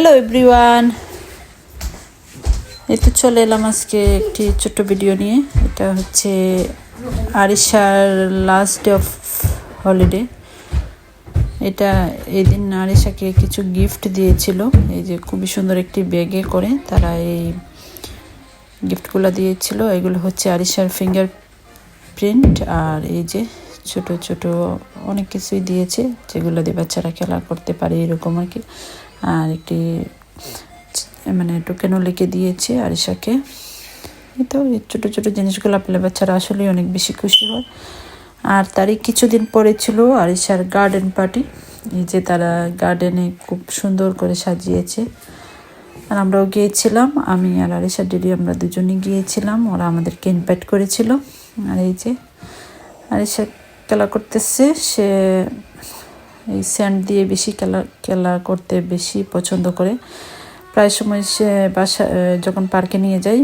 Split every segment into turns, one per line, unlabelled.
Hello everyone, এই তো চলে এলাম আজকে একটি ছোট্ট ভিডিও নিয়ে। এটা হচ্ছে আরিশার লাস্ট ডে অফ হলিডে। এটা এই দিন আরিশাকে কিছু গিফট দিয়েছিল, এই যে খুবই সুন্দর একটি ব্যাগে করে তারা এই গিফটগুলো দিয়েছিল। এগুলো হচ্ছে আরিশার ফিঙ্গার প্রিন্ট, আর এই যে ছোট ছোট অনেক কিছুই দিয়েছে যেগুলো দিয়ে বাচ্চারা খেলা করতে পারে এরকম আর কি। আর একটি মানে টোকেনও লিখে দিয়েছে আরিশাকে। এই তো এই ছোটো ছোটো জিনিসগুলো পেলে বাচ্চারা আসলেই অনেক বেশি খুশি হয়। আর তারই কিছুদিন পরে ছিল আরিশার গার্ডেন পার্টি। এই যে তারা গার্ডেনে খুব সুন্দর করে সাজিয়েছে, আর আমরাও গিয়েছিলাম। আমি আর আরিশার দিদি আমরা দুজনেই গিয়েছিলাম, ওরা আমাদেরকে ইনভাইট করেছিল। আর এই যে আরিশা খেলা করতেছে, সে এই স্যান্ড দিয়ে বেশি খেলা করতে বেশি পছন্দ করে। প্রায় সময় সে বাসা যখন পার্কে নিয়ে যাই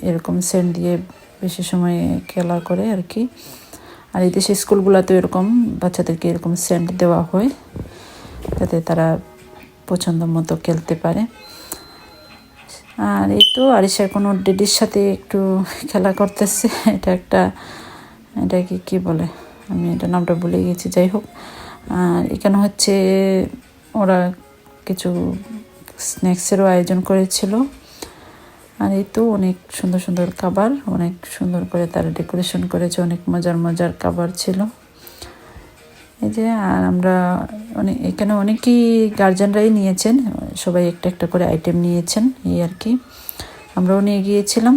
এরকম স্যান্ড দিয়ে বেশি সময় খেলা করে আর কি। আর এই দেশে স্কুলগুলোতে এরকম বাচ্চাদেরকে এরকম স্যান্ড দেওয়া হয় যাতে তারা পছন্দ মতো খেলতে পারে। আর এই তো আরিশা কোনো ডেডির সাথে একটু খেলা করতেছে। এটাকে কি বলে, আমি এটা নামটা ভুলে গেছি, যাই হোক। আর এখানে হচ্ছে ওরা কিছু স্ন্যাক্সেরও আয়োজন করেছিল। আর এই তো অনেক সুন্দর সুন্দর খাবার, অনেক সুন্দর করে তারা ডেকোরেশন করেছে, অনেক মজার মজার খাবার ছিল এই যে। আর আমরা এখানে অনেকেই গার্জেনরাই নিয়েছেন, সবাই একটা একটা করে আইটেম নিয়েছেন এই আর কি। আমরাও নিয়ে গিয়েছিলাম।